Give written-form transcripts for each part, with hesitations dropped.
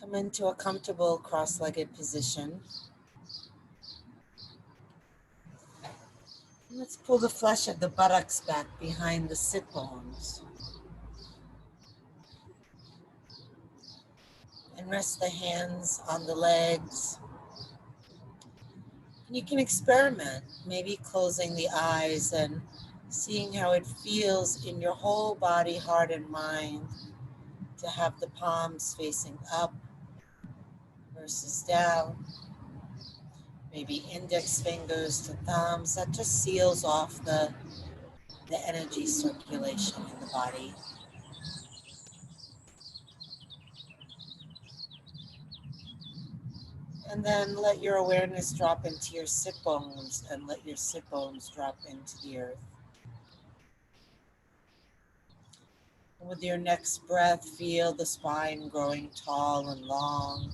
Come into a comfortable cross-legged position. Let's pull the flesh of the buttocks back behind the sit bones. And rest the hands on the legs. And you can experiment, maybe closing the eyes and seeing how it feels in your whole body, heart, and mind to have the palms facing up versus down. Maybe index fingers to thumbs. That just seals off the energy circulation in the body. And then let your awareness drop into your sit bones and let your sit bones drop into the earth. And with your next breath, feel the spine growing tall and long.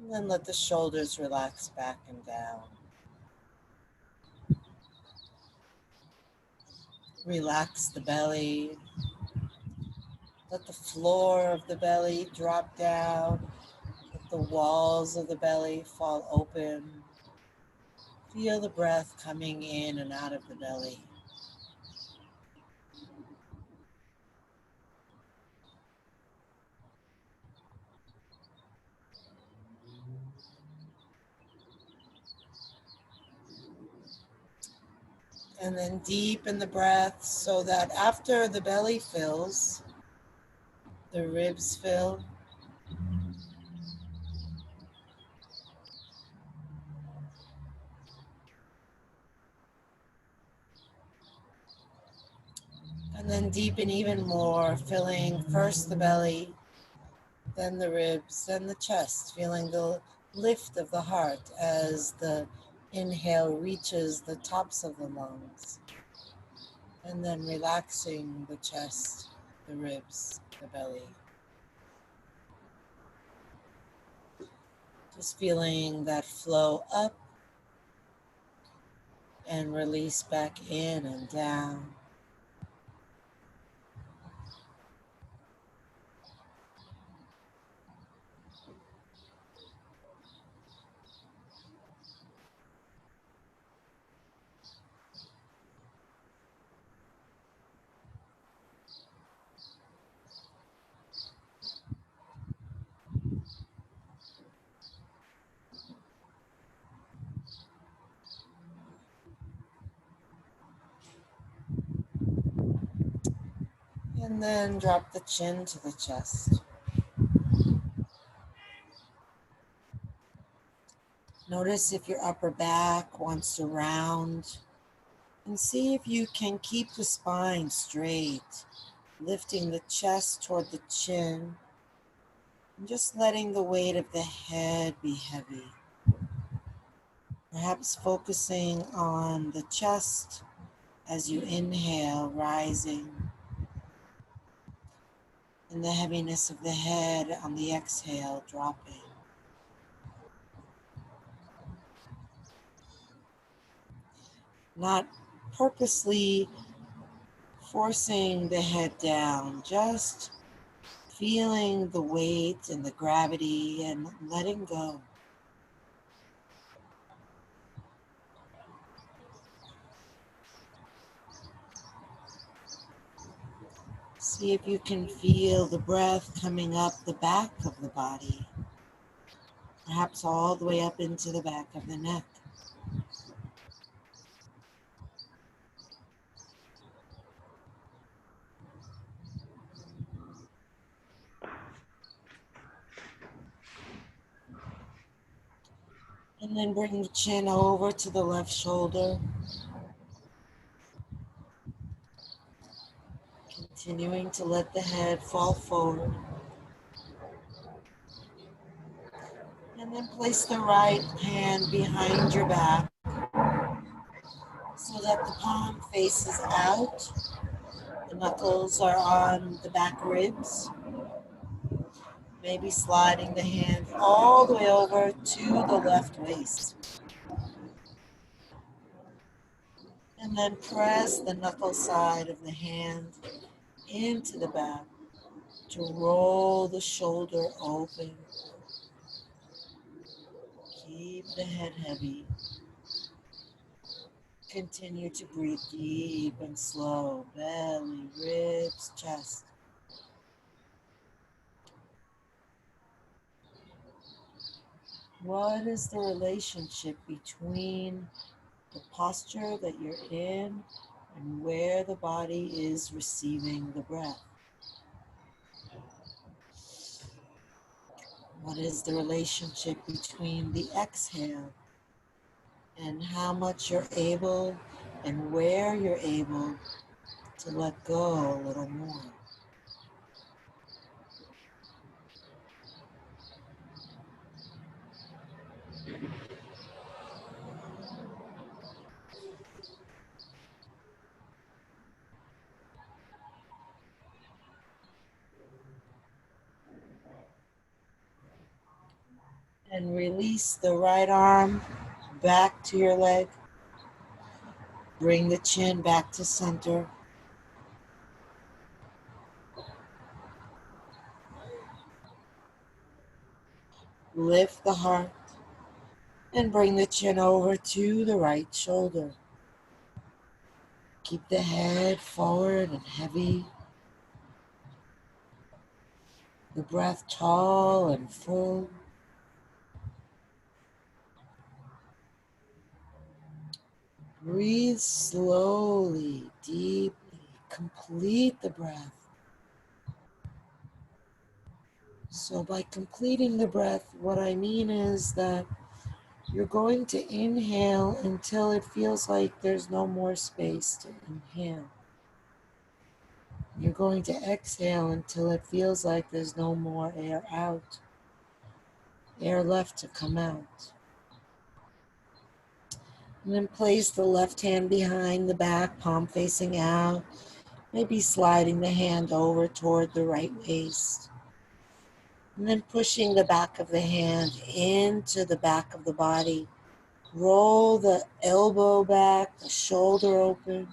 And then let the shoulders relax back and down. Relax the belly. Let the floor of the belly drop down. Let the walls of the belly fall open. Feel the breath coming in and out of the belly. And then deepen the breath so that after the belly fills, the ribs fill. And then deepen even more, filling first the belly, then the ribs, then the chest, feeling the lift of the heart as the inhale reaches the tops of the lungs. And then relaxing the chest, the ribs, the belly. Just feeling that flow up and release back in and down. And then drop the chin to the chest. Notice if your upper back wants to round, and see if you can keep the spine straight, lifting the chest toward the chin, and just letting the weight of the head be heavy. Perhaps focusing on the chest as you inhale, rising, and the heaviness of the head on the exhale, dropping. Not purposely forcing the head down, just feeling the weight and the gravity and letting go. See if you can feel the breath coming up the back of the body, perhaps all the way up into the back of the neck. And then bring the chin over to the left shoulder. Continuing to let the head fall forward. And then place the right hand behind your back so that the palm faces out. The knuckles are on the back ribs. Maybe sliding the hand all the way over to the left waist. And then press the knuckle side of the hand into the back. to roll the shoulder open. Keep the head heavy. Continue to breathe deep and slow. Belly, ribs, chest. What is the relationship between the posture that you're in and where the body is receiving the breath? What is the relationship between the exhale and how much you're able and where you're able to let go a little more? And release the right arm back to your leg. Bring the chin back to center. Lift the heart and bring the chin over to the right shoulder. Keep the head forward and heavy. The breath tall and full. Breathe slowly, deeply. Complete the breath. So by completing the breath, what I mean is that you're going to inhale until it feels like there's no more space to inhale. You're going to exhale until it feels like there's no more air out, air left to come out. And then place the left hand behind the back, palm facing out, maybe sliding the hand over toward the right waist. And then pushing the back of the hand into the back of the body. Roll the elbow back, the shoulder open.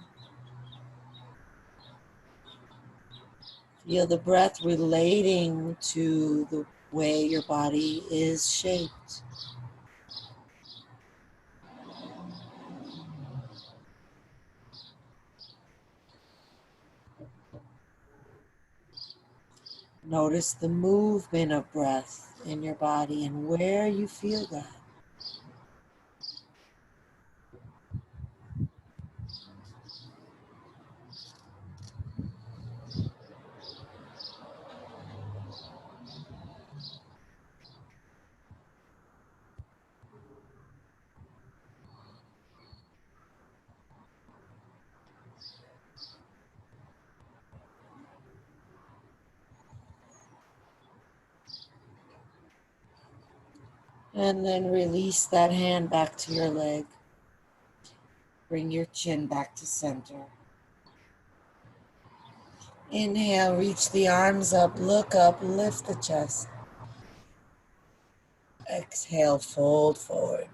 Feel the breath relating to the way your body is shaped. Notice the movement of breath in your body and where you feel that. And then release that hand back to your leg. Bring your chin back to center. Inhale, reach the arms up, look up, lift the chest. Exhale, fold forward.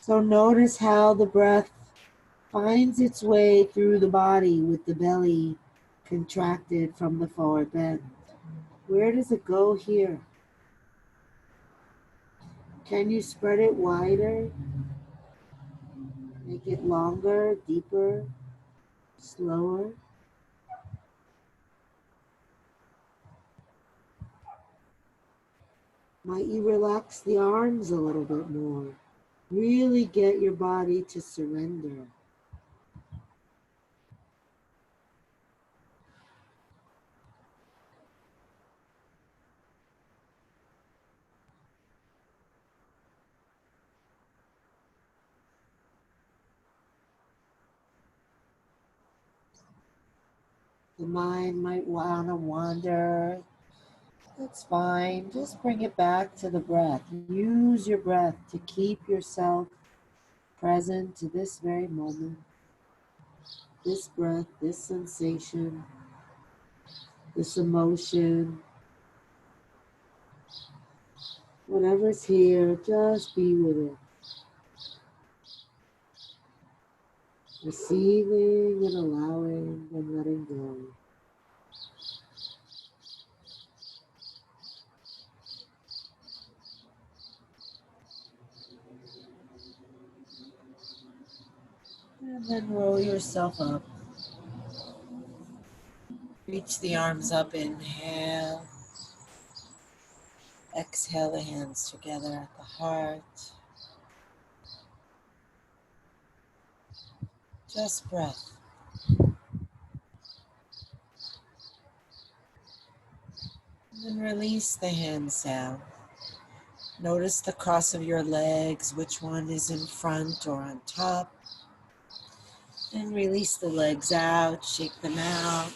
So notice how the breath finds its way through the body with the belly contracted from the forward bend. Where does it go here? Can you spread it wider? Make it longer, deeper, slower? Might you relax the arms a little bit more? Really get your body to surrender. The mind might want to wander. That's fine. Just bring it back to the breath. Use your breath to keep yourself present to this very moment. This breath, this sensation, this emotion, whatever's here, just be with it. receiving and allowing and letting go. And then roll yourself up. Reach the arms up, inhale. Exhale the hands together at the heart. Just breath. And then release the hands down. Notice the cross of your legs, which one is in front or on top. And release the legs out, shake them out.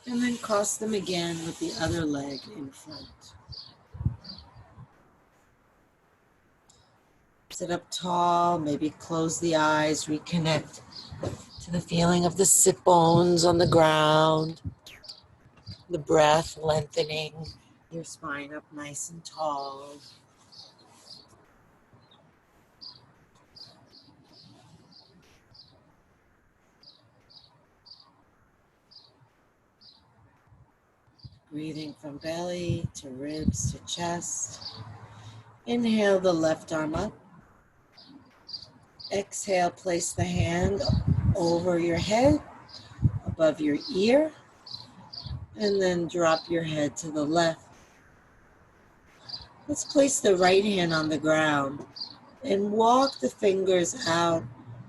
And then cross them again with the other leg in front. Sit up tall, maybe close the eyes, reconnect to the feeling of the sit bones on the ground, the breath lengthening your spine up nice and tall. Breathing from belly to ribs to chest. Inhale the left arm up. Exhale, place the hand over your head, above your ear, and then drop your head to the left. Let's place the right hand on the ground and walk the fingers out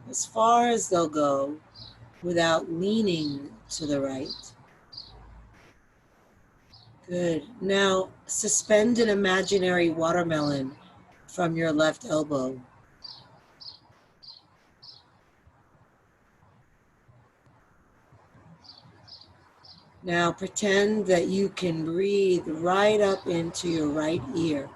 as far as they'll go without leaning to the right. Good. Now suspend an imaginary watermelon from your left elbow. Now pretend that you can breathe right up into your right ear.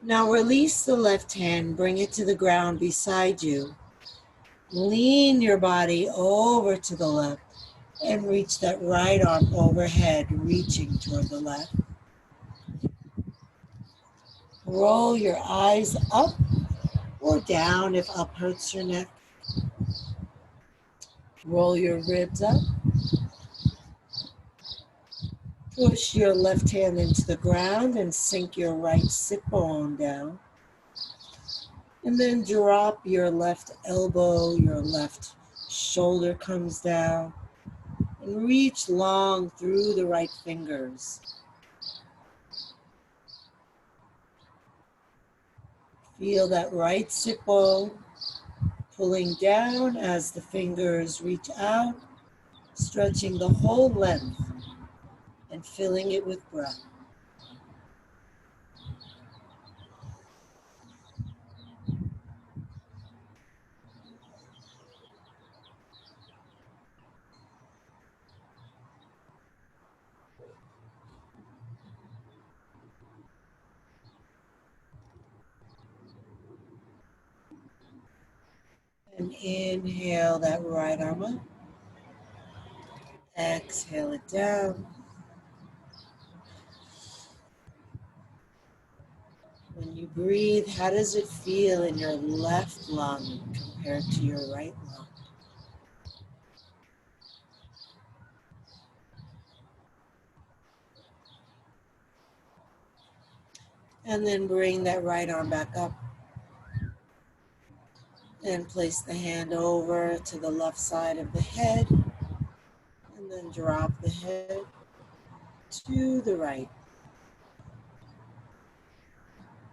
Now release the left hand, bring it to the ground beside you. Lean your body over to the left and reach that right arm overhead, reaching toward the left. Roll your eyes up or down if up hurts your neck. Roll your ribs up. Push your left hand into the ground and sink your right sit bone down. And then drop your left elbow, your left shoulder comes down. And reach long through the right fingers. Feel that right sit bone pulling down as the fingers reach out, stretching the whole length and filling it with breath. And inhale that right arm up. Exhale it down. When you breathe, how does it feel in your left lung compared to your right lung? And then bring that right arm back up and place the hand over to the left side of the head and then drop the head to the right.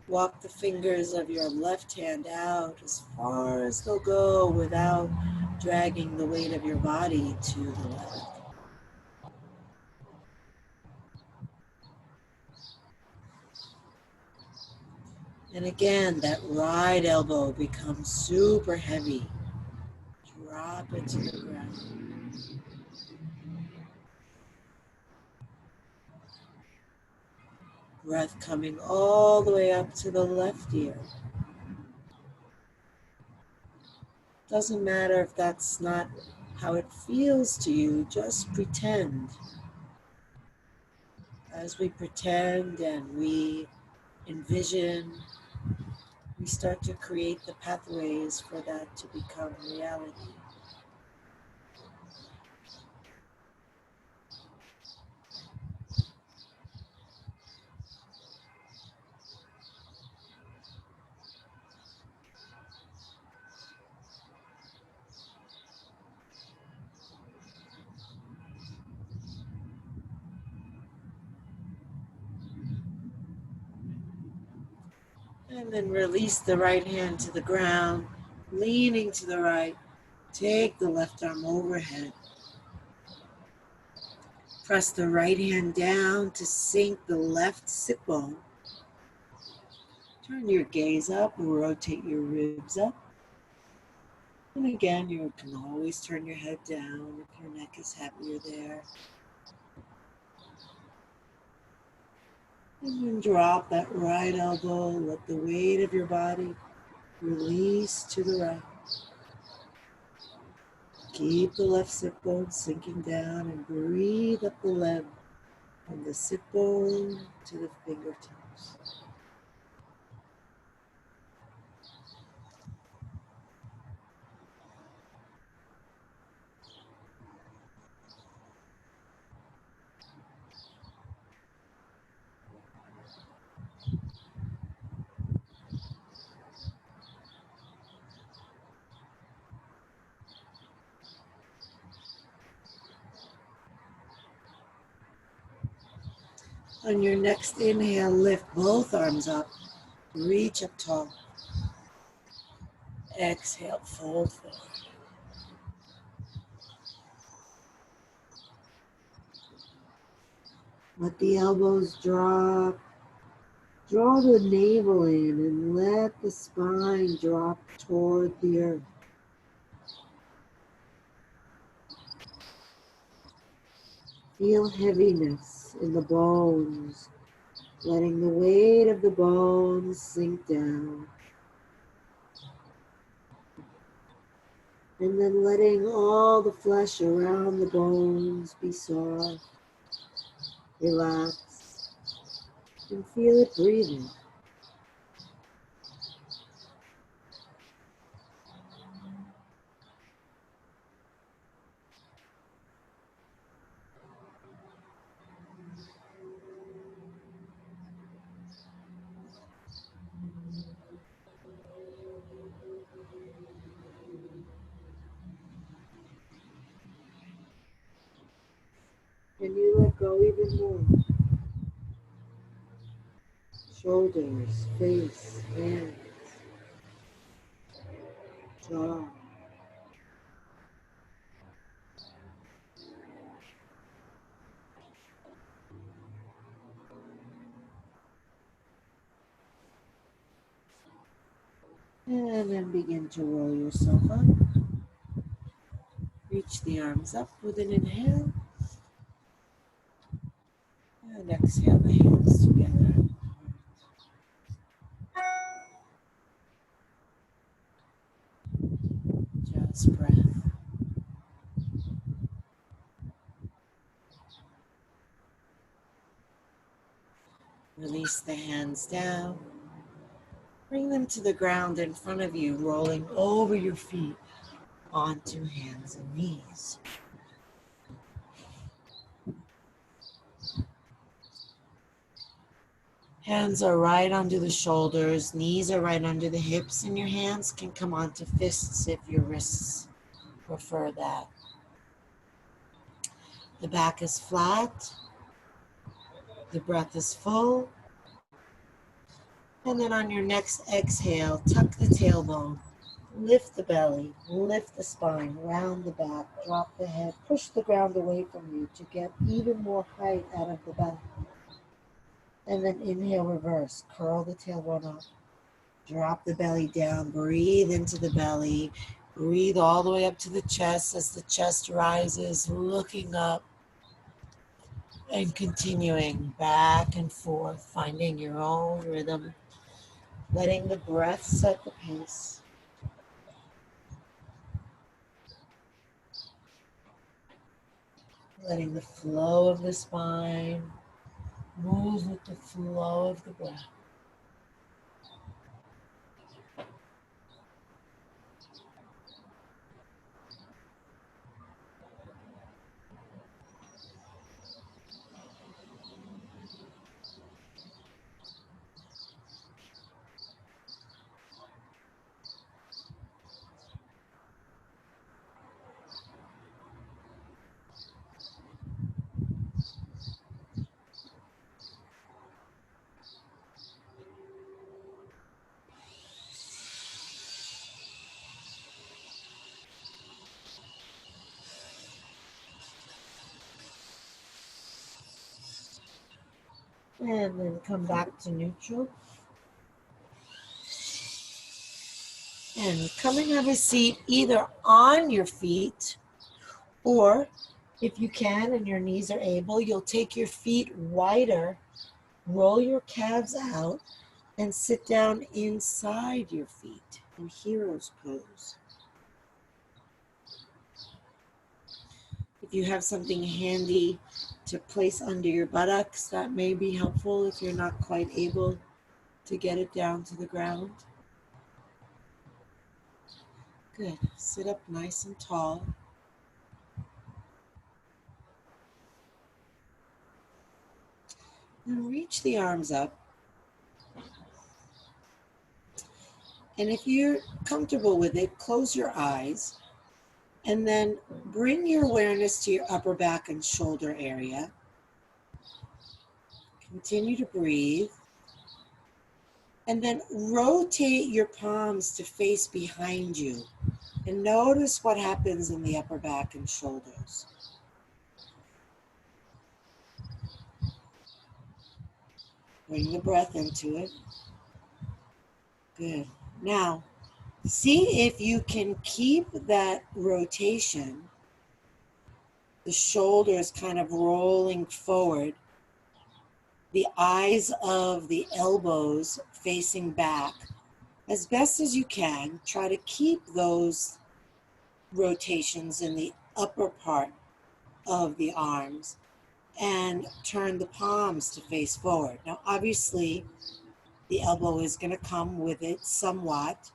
Walk the fingers of your left hand out as far as they'll go without dragging the weight of your body to the left. And again, that right elbow becomes super heavy. Drop it to the ground. Breath coming all the way up to the left ear. Doesn't matter if that's not how it feels to you, just pretend. As we pretend and we envision, we start to create the pathways for that to become reality. And then release the right hand to the ground, leaning to the right. Take the left arm overhead. Press the right hand down to sink the left sit bone. Turn your gaze up, rotate your ribs up. And again, you can always turn your head down if your neck is happier there. And then drop that right elbow, let the weight of your body release to the right. Keep the left sit bone sinking down and breathe up the leg from the sit bone to the fingertips. On your next inhale, lift both arms up, reach up tall. Exhale, fold forward. Let the elbows drop. Draw the navel in and let the spine drop toward the earth. Feel heaviness in the bones, letting the weight of the bones sink down. And then letting all the flesh around the bones be soft. Relax and feel it breathing. And you let go even more. Shoulders, face, hands, jaw. And then begin to roll yourself up. Reach the arms up with an inhale. And exhale the hands together. Just breath. Release the hands down. Bring them to the ground in front of you, rolling over your feet onto hands and knees. Hands are right under the shoulders, knees are right under the hips, and your hands can come onto fists if your wrists prefer that. The back is flat, the breath is full, and then on your next exhale, tuck the tailbone, lift the belly, lift the spine, round the back, drop the head, push the ground away from you to get even more height out of the back. And then inhale, reverse, curl the tailbone up, Drop the belly down, breathe into the belly, breathe all the way up to the chest as the chest rises, looking up and continuing back and forth, finding your own rhythm, letting the breath set the pace. Letting the flow of the spine move with the flow of the breath. And then come back to neutral. And come and have a seat either on your feet, or if you can and your knees are able, you'll take your feet wider, roll your calves out, and sit down inside your feet in hero's pose. If you have something handy to place under your buttocks, that may be helpful if you're not quite able to get it down to the ground. Good. Sit up nice and tall. And reach the arms up. And if you're comfortable with it, close your eyes and then bring your awareness to your upper back and shoulder area. Continue to breathe. And then rotate your palms to face behind you. And notice what happens in the upper back and shoulders. Bring the breath into it. Good. Now, see if you can keep that rotation, the shoulders kind of rolling forward, the eyes of the elbows facing back. As best as you can, try to keep those rotations in the upper part of the arms and turn the palms to face forward. Now, obviously, the elbow is going to come with it somewhat.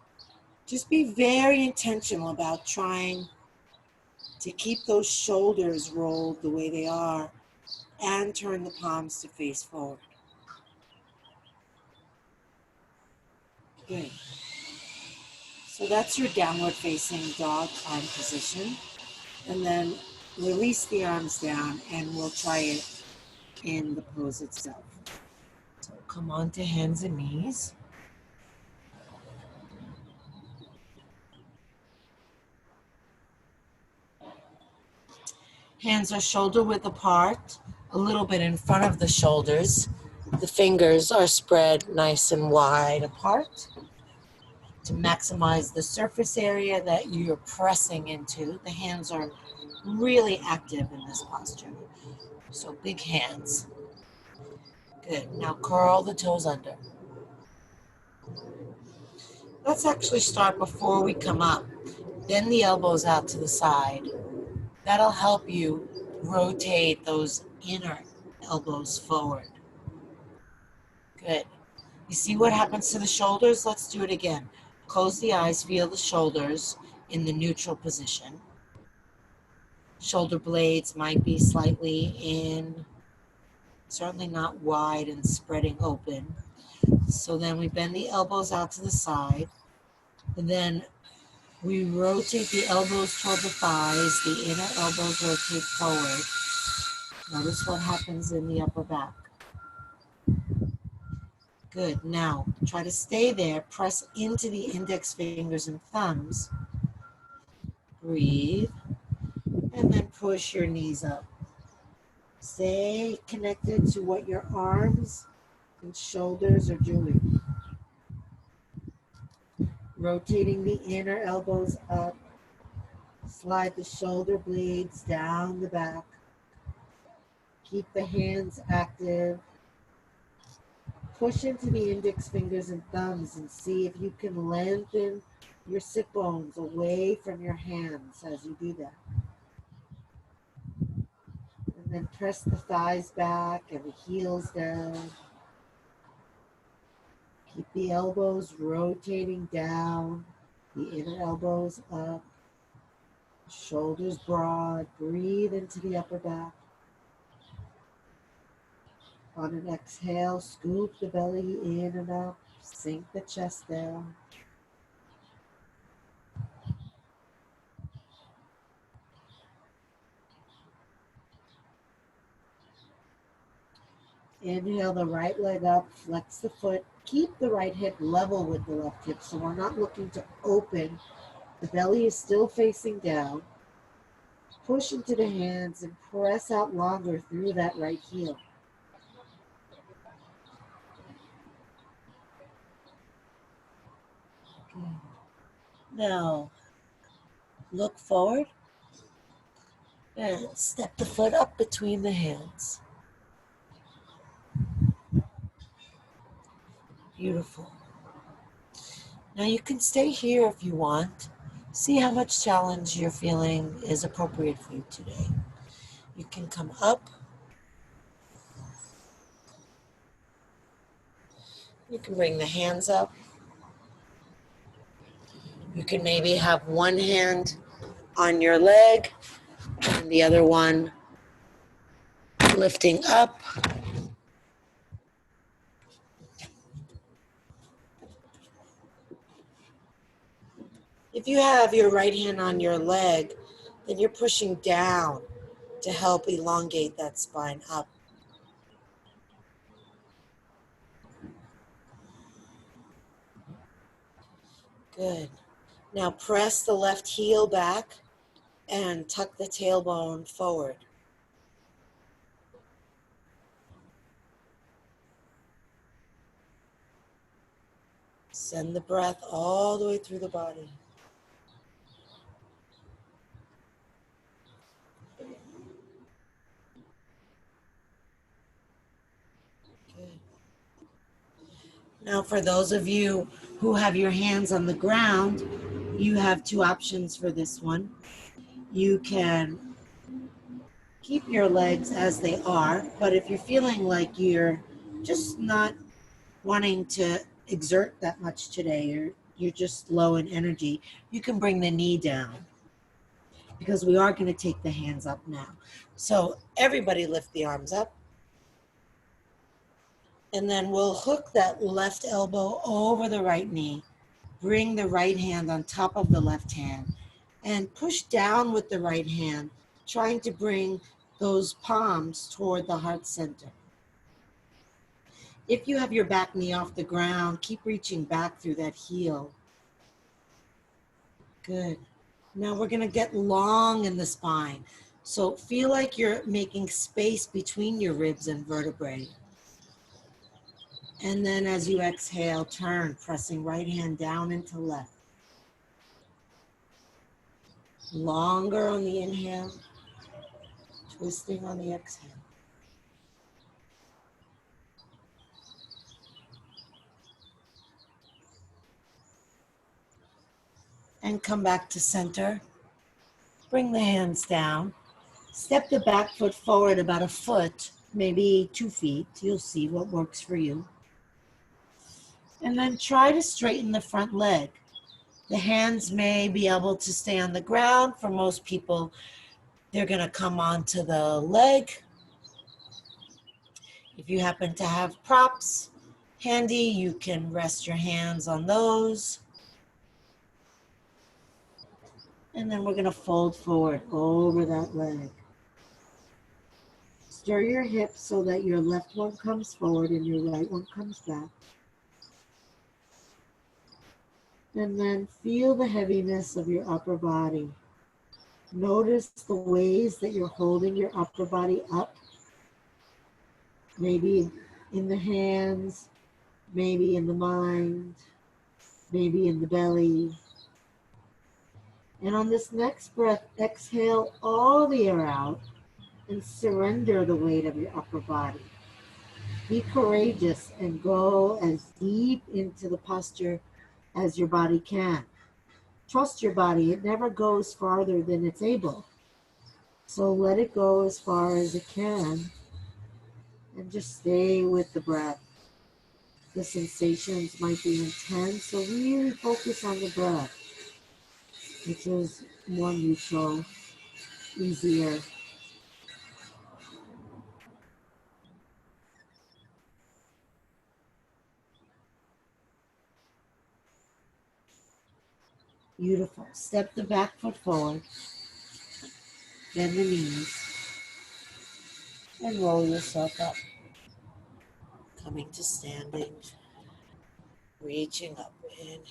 Just be very intentional about trying to keep those shoulders rolled the way they are and turn the palms to face forward. Good. So that's your downward facing dog arm position. And then release the arms down and we'll try it in the pose itself. So come on to hands and knees. Hands are shoulder width apart, a little bit in front of the shoulders. The fingers are spread nice and wide apart to maximize the surface area that you're pressing into. The hands are really active in this posture. So big hands. Good. Now curl the toes under. Let's actually start before we come up. Bend the elbows out to the side. That'll help you rotate those inner elbows forward. Good. You see what happens to the shoulders? Let's do it again. Close the eyes, feel the shoulders in the neutral position. Shoulder blades might be slightly in, certainly not wide and spreading open. So then we bend the elbows out to the side. And then we rotate the elbows toward the thighs. The inner elbows rotate forward. Notice what happens in the upper back. Good. Now, try to stay there. Press into the index fingers and thumbs. Breathe. And then push your knees up. Stay connected to what your arms and shoulders are doing. Rotating the inner elbows up. Slide the shoulder blades down the back. Keep the hands active. Push into the index fingers and thumbs and see if you can lengthen your sit bones away from your hands as you do that. And then press the thighs back and the heels down. Keep the elbows rotating down, the inner elbows up, shoulders broad. Breathe into the upper back. On an exhale, scoop the belly in and up, sink the chest down. Inhale the right leg up, flex the foot. Keep the right hip level with the left hip, so we're not looking to open. The belly is still facing down. Push into the hands and press out longer through that right heel. Okay. Now, look forward and step the foot up between the hands. Beautiful. Now you can stay here if you want. See how much challenge you're feeling is appropriate for you today. You can come up. You can bring the hands up. You can maybe have one hand on your leg and the other one lifting up. If you have your right hand on your leg, then you're pushing down to help elongate that spine up. Good. Now press the left heel back and tuck the tailbone forward. Send the breath all the way through the body. Good. Now for those of you who have your hands on the ground, you have two options for this one. You can keep your legs as they are, but if you're feeling like you're just not wanting to exert that much today, or you're just low in energy, you can bring the knee down, because we are going to take the hands up now. So everybody lift the arms up. And then we'll hook that left elbow over the right knee. Bring the right hand on top of the left hand and push down with the right hand, trying to bring those palms toward the heart center. If you have your back knee off the ground, keep reaching back through that heel. Good. Now we're going to get long in the spine. So feel like you're making space between your ribs and vertebrae. And then as you exhale, turn, pressing right hand down into left. Longer on the inhale, twisting on the exhale. And come back to center. Bring the hands down. Step the back foot forward about a foot, maybe 2 feet. You'll see what works for you. And then try to straighten the front leg. The hands may be able to stay on the ground. For most people, they're going to come onto the leg. If you happen to have props handy, you can rest your hands on those. And then we're going to fold forward over that leg. Stir your hips so that your left one comes forward and your right one comes back. And then feel the heaviness of your upper body. Notice the ways that you're holding your upper body up. Maybe in the hands, maybe in the mind. maybe in the belly. And on this next breath, exhale all the air out and surrender the weight of your upper body. Be courageous and go as deep into the posture as your body can. Trust your body, it never goes farther than it's able. So let it go as far as it can and just stay with the breath. The sensations might be intense, so really focus on the breath, which is more neutral, easier. Beautiful. Step the back foot forward, bend the knees, and roll yourself up. Coming to standing, reaching up. Inhale.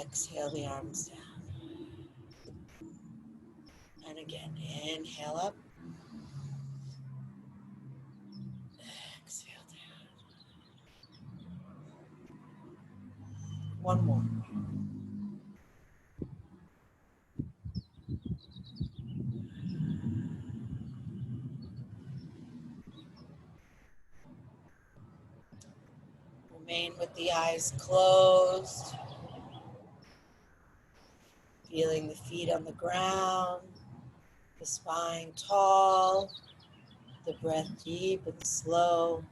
Exhale the arms down. And again, inhale up. Exhale down. One more. Remain with the eyes closed. Feeling the feet on the ground. The spine tall. The breath deep and slow.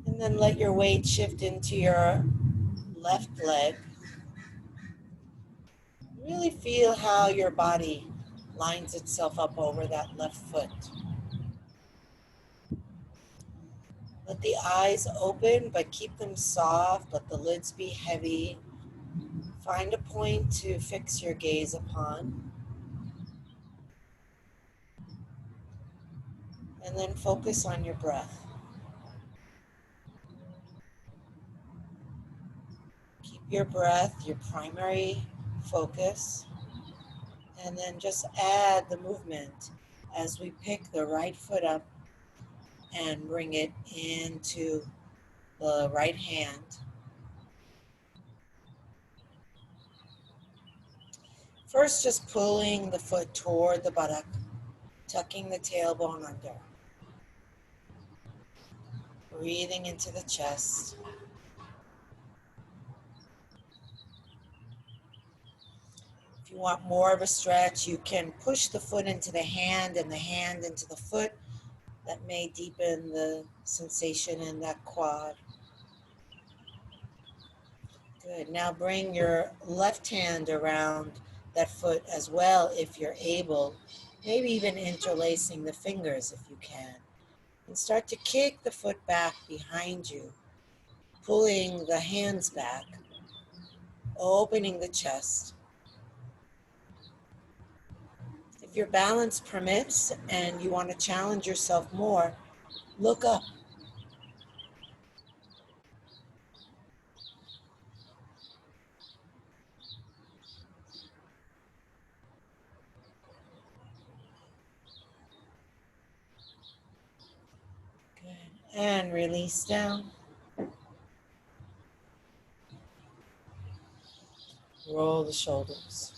And then let your weight shift into your left leg. Really feel how your body lines itself up over that left foot. Let the eyes open, but keep them soft. Let the lids be heavy. Find a point to fix your gaze upon. And then focus on your breath. Keep your breath your primary focus. And then just add the movement as we pick the right foot up and bring it into the right hand. First, just pulling the foot toward the buttock, tucking the tailbone under. Breathing into the chest. If you want more of a stretch, you can push the foot into the hand and the hand into the foot. That may deepen the sensation in that quad. Good. Now bring your left hand around that foot as well if you're able. Maybe even interlacing the fingers if you can. And start to kick the foot back behind you, pulling the hands back, opening the chest. If your balance permits and you want to challenge yourself more, look up. Good. And release down. Roll the shoulders.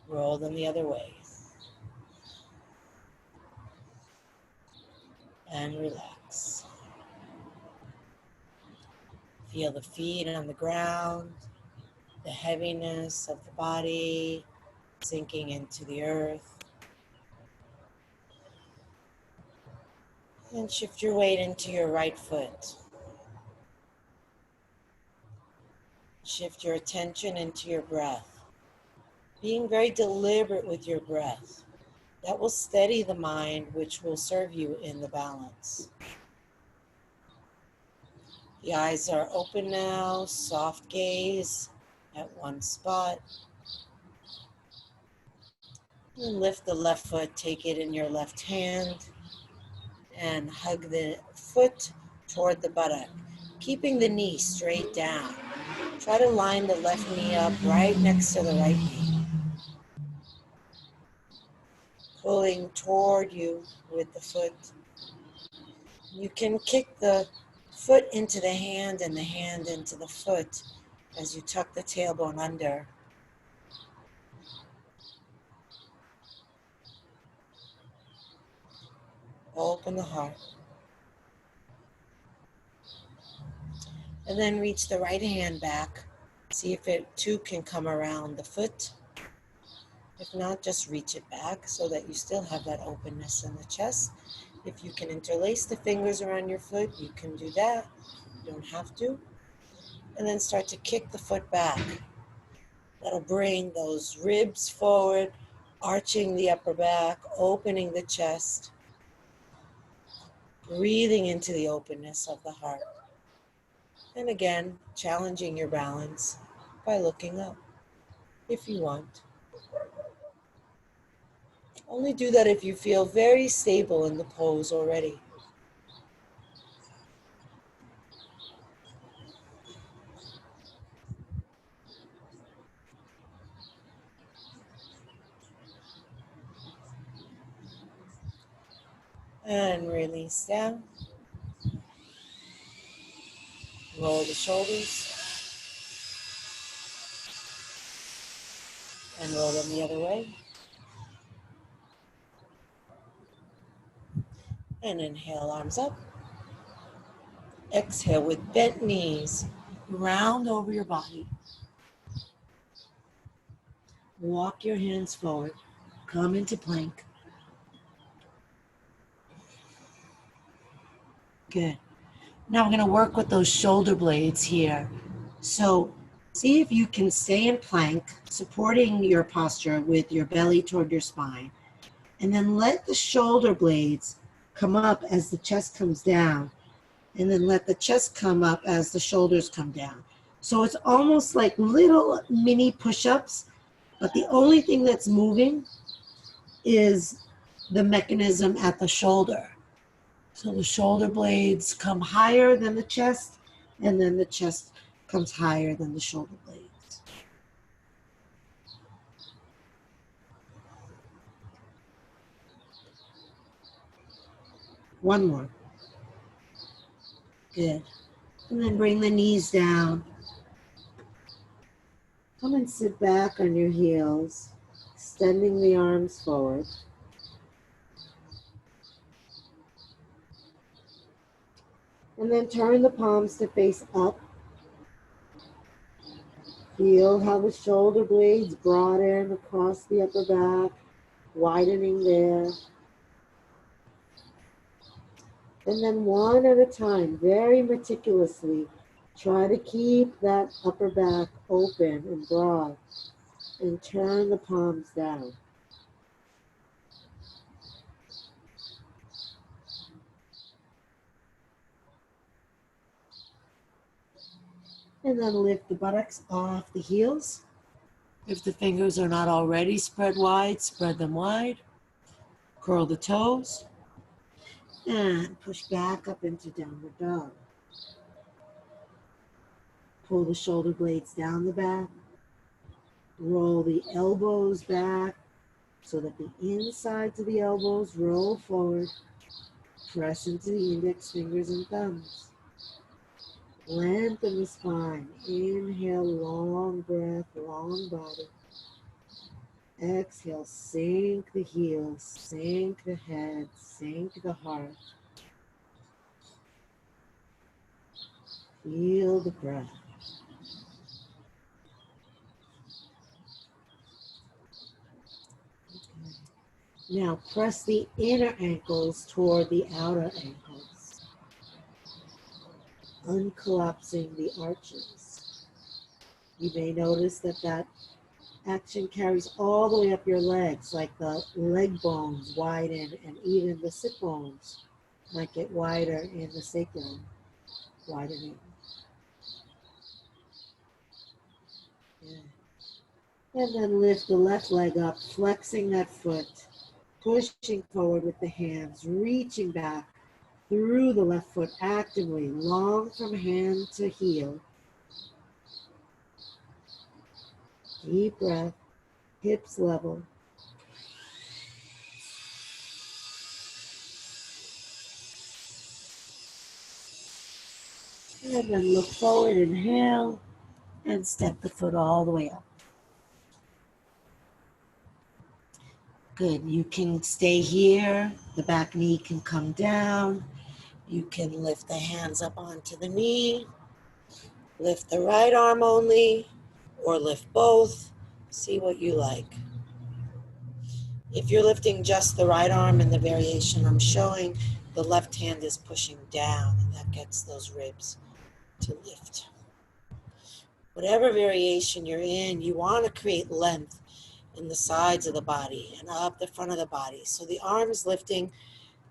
Roll them the other way. And relax. Feel the feet on the ground, the heaviness of the body sinking into the earth. And shift your weight into your right foot. Shift your attention into your breath. Being very deliberate with your breath. That will steady the mind, which will serve you in the balance. The eyes are open now, soft gaze at one spot. And lift the left foot, take it in your left hand, and hug the foot toward the buttock. keeping the knee straight down. Try to line the left knee up right next to the right knee, pulling toward you with the foot. You can kick the foot into the hand and the hand into the foot as you tuck the tailbone under. Open the heart. And then reach the right hand back. See if it too can come around the foot. If not, just reach it back so that you still have that openness in the chest. If you can interlace the fingers around your foot, you can do that. You don't have to. And then start to kick the foot back. That'll bring those ribs forward, arching the upper back, opening the chest, breathing into the openness of the heart. And again, challenging your balance by looking up if you want. Only do that if you feel very stable in the pose already. And release down. Roll the shoulders and roll them the other way. And inhale, arms up. Exhale with bent knees. Round over your body. Walk your hands forward. Come into plank. Good. Now we're going to work with those shoulder blades here. So see if you can stay in plank, supporting your posture with your belly toward your spine. And then let the shoulder blades come up as the chest comes down. And then let the chest come up as the shoulders come down. So it's almost like little mini push-ups, but the only thing that's moving is the mechanism at the shoulder. So the shoulder blades come higher than the chest, and then the chest comes higher than the shoulder blades. One more. Good. And then bring the knees down. Come and sit back on your heels, extending the arms forward. And then turn the palms to face up. Feel how the shoulder blades broaden across the upper back, widening there. And then one at a time, very meticulously, try to keep that upper back open and broad, and turn the palms down. And then lift the buttocks off the heels. If the fingers are not already spread wide, spread them wide. Curl the toes. And push back up into downward dog. Pull the shoulder blades down the back. Roll the elbows back so that the insides of the elbows roll forward. Press into the index fingers and thumbs. Lengthen the spine. Inhale, long breath, long body. Exhale, sink the heels, sink the head, sink the heart. Feel the breath. Okay. Now press the inner ankles toward the outer ankles, uncollapsing the arches. You may notice that action carries all the way up your legs, like the leg bones widen, and even the sit bones might get wider in the sacrum, widening. Yeah. And then lift the left leg up, flexing that foot, pushing forward with the hands, reaching back, through the left foot actively, long from hand to heel. Deep breath, hips level. And then look forward, inhale, and step the foot all the way up. Good. You can stay here. The back knee can come down. You can lift the hands up onto the knee. Lift the right arm only, or lift both. See what you like. If you're lifting just the right arm in the variation I'm showing, the left hand is pushing down, and that gets those ribs to lift. Whatever variation you're in, you want to create length in the sides of the body and up the front of the body. So the arms lifting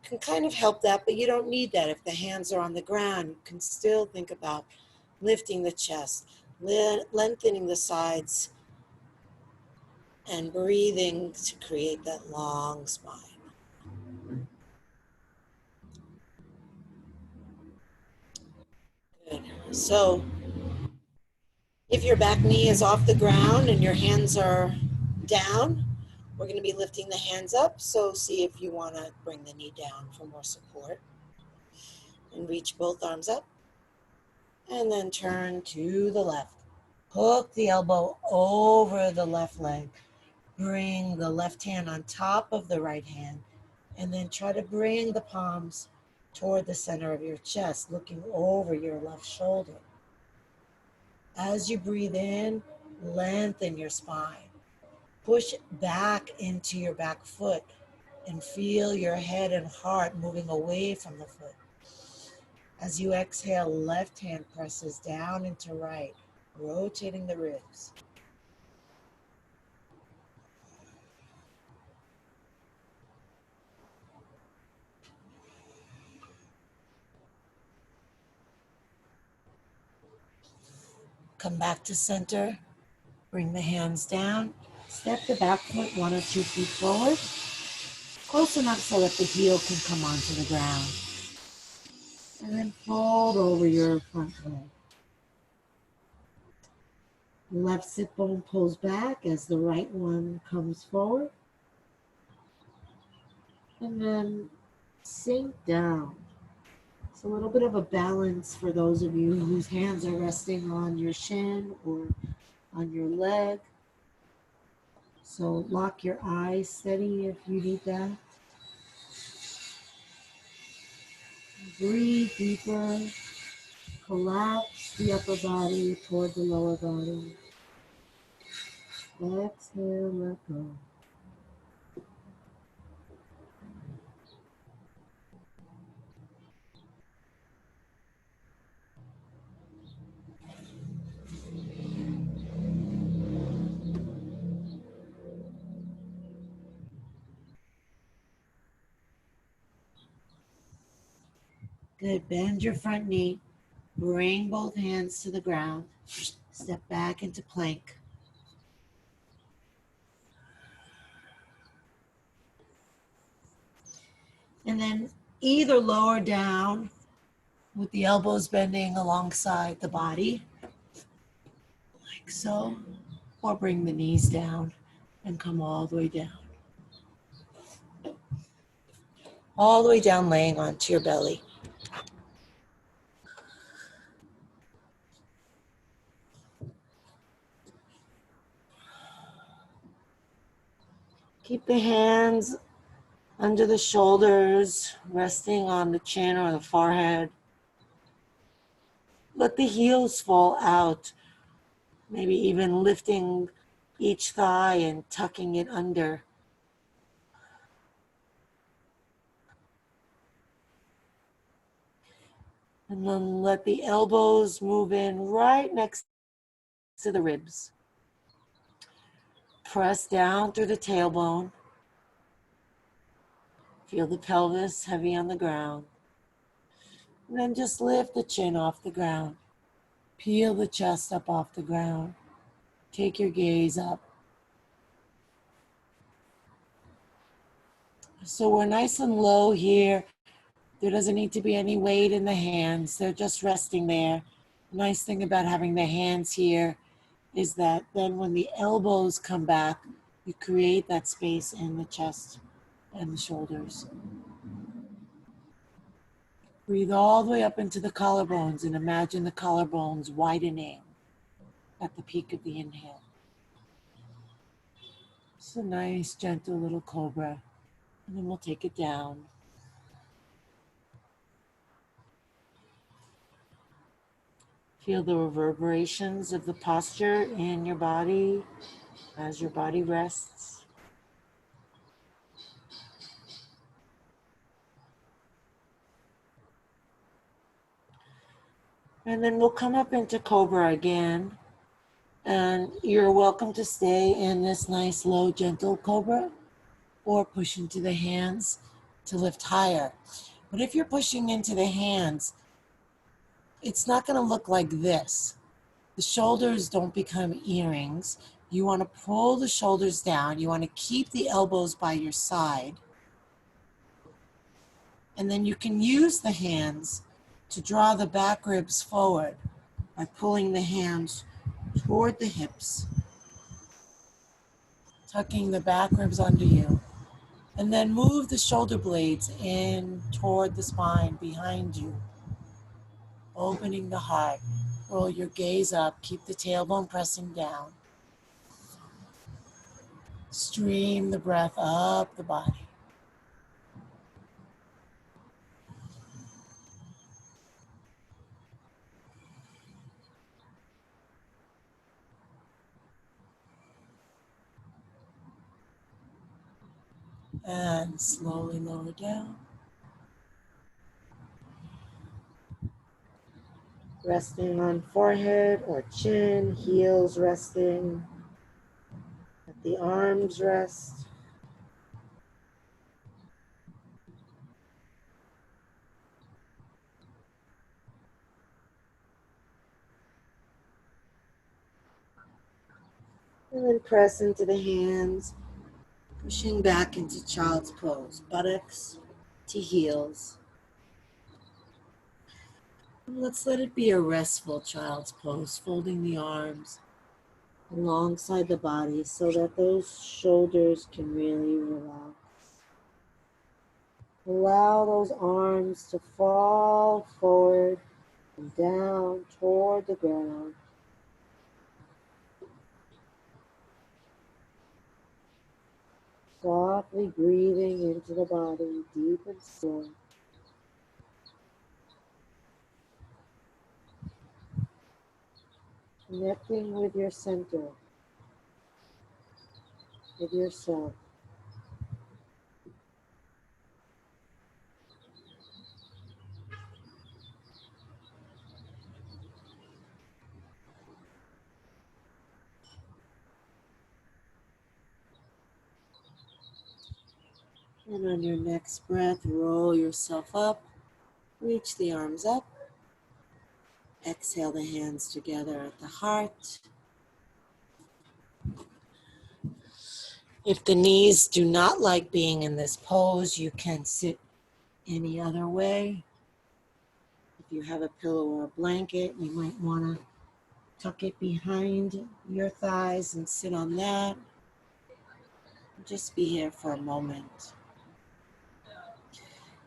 can kind of help that, but you don't need that. If the hands are on the ground, you can still think about lifting the chest, lengthening the sides, and breathing to create that long spine. Good. So if your back knee is off the ground and your hands are down, we're going to be lifting the hands up. So see if you want to bring the knee down for more support. And reach both arms up. And then turn to the left. Hook the elbow over the left leg. Bring the left hand on top of the right hand. And then try to bring the palms toward the center of your chest, looking over your left shoulder. As you breathe in, lengthen your spine. Push back into your back foot and feel your head and heart moving away from the foot. As you exhale, left hand presses down into right, rotating the ribs. Come back to center. Bring the hands down. Step the back foot 1 or 2 feet forward, close enough so that the heel can come onto the ground. And then fold over your front leg. The left sit bone pulls back as the right one comes forward. And then sink down. It's a little bit of a balance for those of you whose hands are resting on your shin or on your leg. So lock your eyes steady if you need that. Breathe deeper. Collapse the upper body toward the lower body. Exhale, let go. Good. Bend your front knee. Bring both hands to the ground. Step back into plank. And then either lower down with the elbows bending alongside the body, like so, or bring the knees down and come all the way down. All the way down, laying onto your belly. Keep the hands under the shoulders, resting on the chin or the forehead. Let the heels fall out, maybe even lifting each thigh and tucking it under. And then let the elbows move in right next to the ribs. Press down through the tailbone. Feel the pelvis heavy on the ground. And then just lift the chin off the ground. Peel the chest up off the ground. Take your gaze up. So we're nice and low here. There doesn't need to be any weight in the hands. They're just resting there. The nice thing about having the hands here is that then when the elbows come back, you create that space in the chest and the shoulders. Breathe all the way up into the collarbones and imagine the collarbones widening at the peak of the inhale. It's a nice, gentle little cobra. And then we'll take it down. Feel the reverberations of the posture in your body as your body rests. And then we'll come up into cobra again. And you're welcome to stay in this nice, low, gentle cobra or push into the hands to lift higher. But if you're pushing into the hands, it's not going to look like this. The shoulders don't become earrings. You want to pull the shoulders down. You want to keep the elbows by your side. And then you can use the hands to draw the back ribs forward by pulling the hands toward the hips, tucking the back ribs under you. And then move the shoulder blades in toward the spine behind you, opening the heart. Roll your gaze up, keep the tailbone pressing down. Stream the breath up the body. And slowly lower down. Resting on forehead or chin, heels resting. Let the arms rest. And then press into the hands, pushing back into child's pose, buttocks to heels. And let's let it be a restful child's pose, folding the arms alongside the body so that those shoulders can really relax. Allow those arms to fall forward and down toward the ground. Softly breathing into the body, deep and slow. Connecting with your center, with yourself. And on your next breath, roll yourself up, reach the arms up. Exhale the hands together at the heart. If the knees do not like being in this pose, you can sit any other way. If you have a pillow or a blanket, you might want to tuck it behind your thighs and sit on that. Just be here for a moment.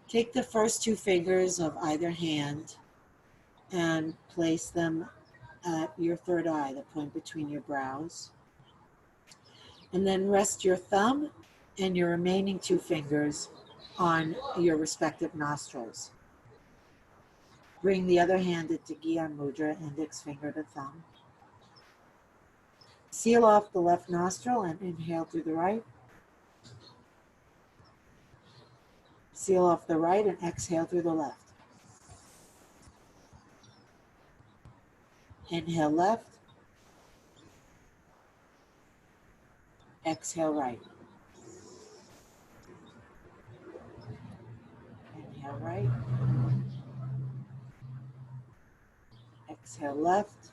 Take the first two fingers of either hand and place them at your third eye, the point between your brows. And then rest your thumb and your remaining two fingers on your respective nostrils. Bring the other hand into Gyan Mudra, index finger to thumb. Seal off the left nostril and inhale through the right. Seal off the right and exhale through the left. Inhale left. Exhale right. Inhale right. Exhale left.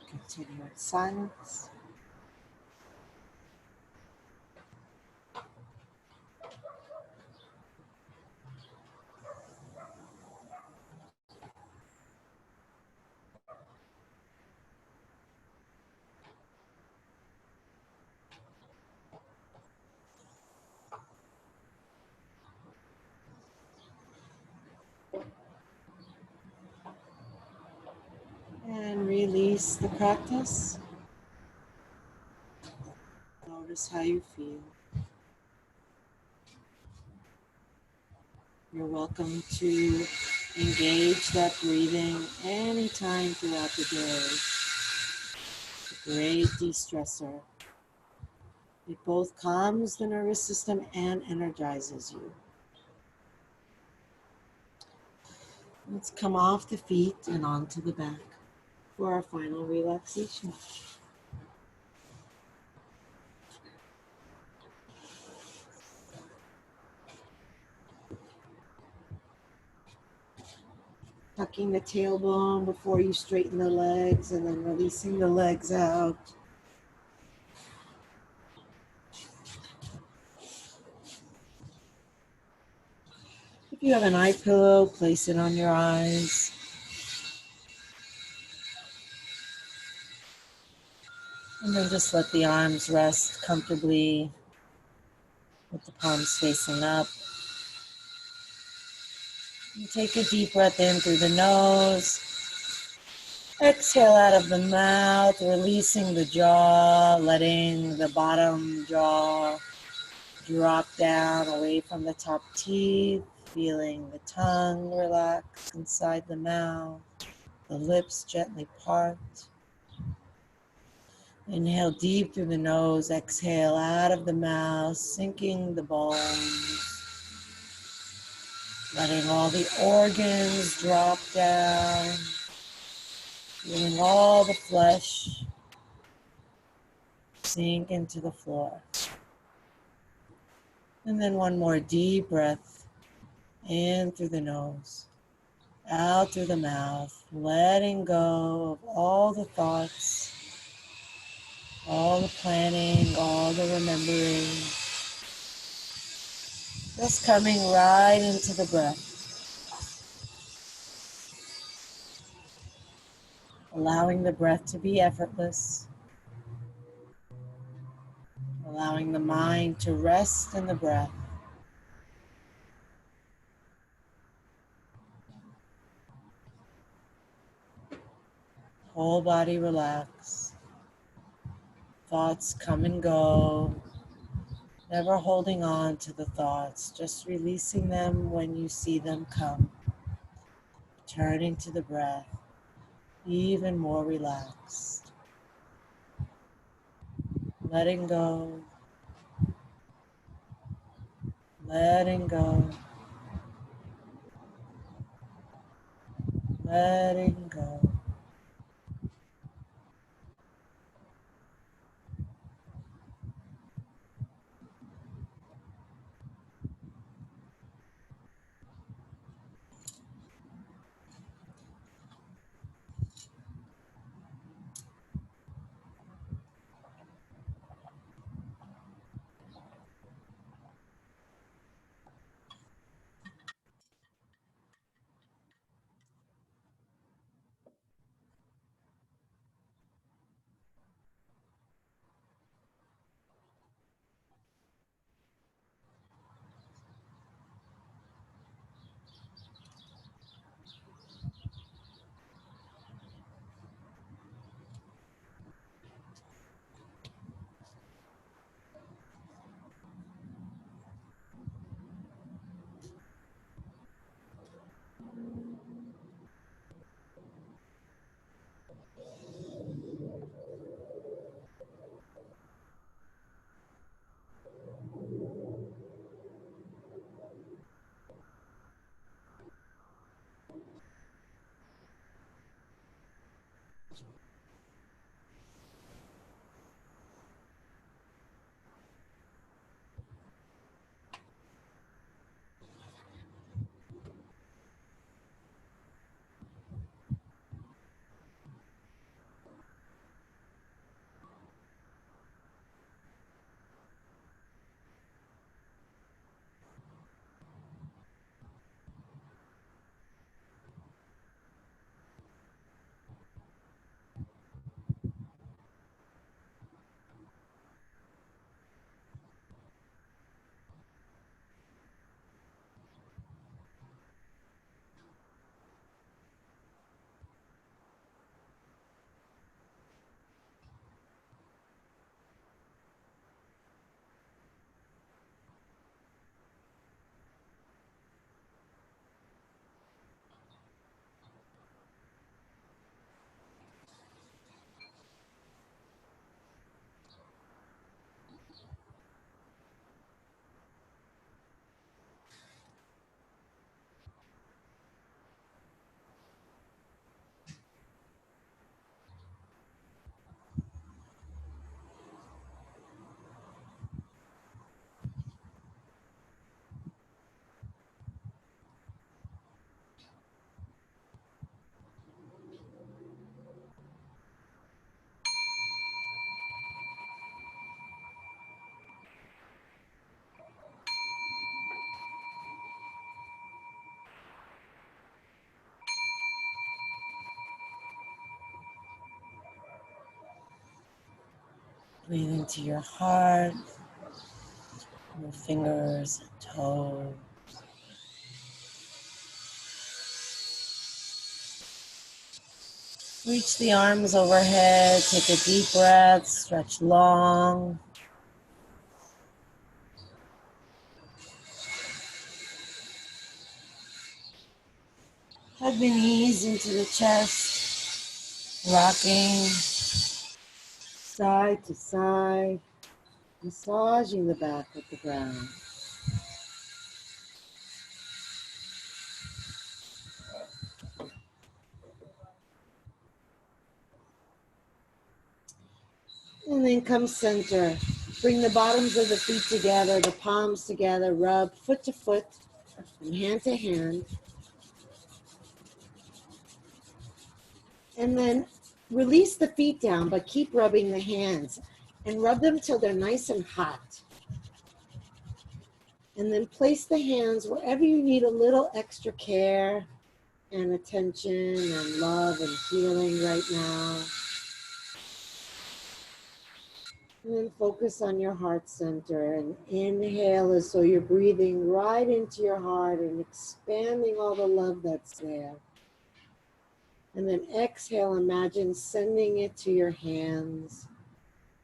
Continue in silence. embrace the practice. Notice how you feel. You're welcome to engage that breathing anytime throughout the day. It's a great de-stressor. It both calms the nervous system and energizes you. Let's come off the feet and onto the back for our final relaxation. Tucking the tailbone before you straighten the legs and then releasing the legs out. If you have an eye pillow, place it on your eyes. And then just let the arms rest comfortably with the palms facing up. And take a deep breath in through the nose. Exhale out of the mouth, releasing the jaw, letting the bottom jaw drop down away from the top teeth, feeling the tongue relax inside the mouth, the lips gently part. Inhale deep through the nose, exhale out of the mouth, sinking the bones, letting all the organs drop down, feeling all the flesh sink into the floor. And then one more deep breath in through the nose, out through the mouth, letting go of all the thoughts, all the planning, all the remembering, just coming right into the breath, allowing the breath to be effortless, allowing the mind to rest in the breath. Whole body relax. Thoughts come and go, never holding on to the thoughts, just releasing them when you see them come. Turning to the breath, even more relaxed. Letting go, letting go, letting go. Breathe into your heart, your fingers, toes. Reach the arms overhead, take a deep breath, stretch long. Hug the knees into the chest, rocking side to side, massaging the back of the ground. And then come center. Bring the bottoms of the feet together, the palms together, rub foot to foot and hand to hand. And then release the feet down, but keep rubbing the hands and rub them till they're nice and hot. And then place the hands wherever you need a little extra care and attention and love and healing right now. And then focus on your heart center and inhale as though you're breathing right into your heart and expanding all the love that's there. And then exhale, imagine sending it to your hands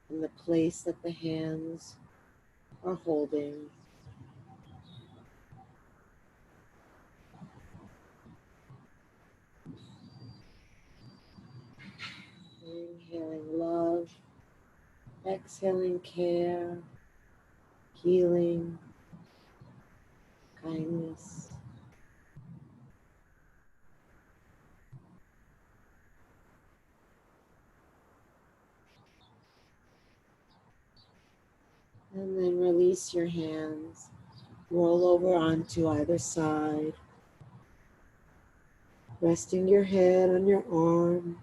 and the place that the hands are holding. Inhaling love, exhaling care, healing, kindness. And then release your hands. Roll over onto either side. Resting your head on your arm.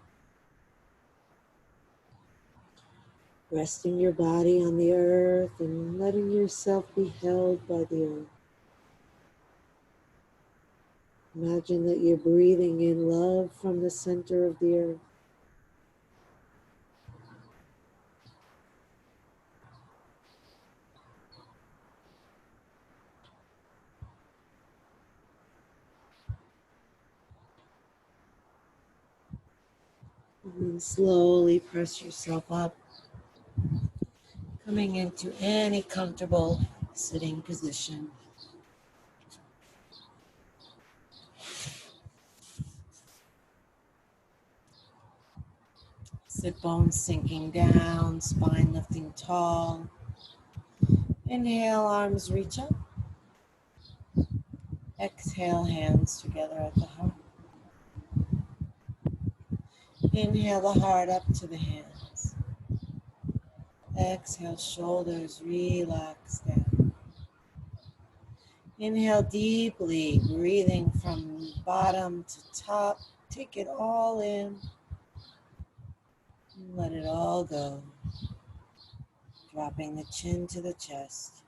Resting your body on the earth and letting yourself be held by the earth. Imagine that you're breathing in love from the center of the earth. And then slowly press yourself up, coming into any comfortable sitting position. Sit bones sinking down, spine lifting tall. Inhale, arms reach up. Exhale, hands together at the heart. Inhale the heart up to the hands. Exhale, shoulders relax down. Inhale deeply, breathing from bottom to top. Take it all in and let it all go. Dropping the chin to the chest.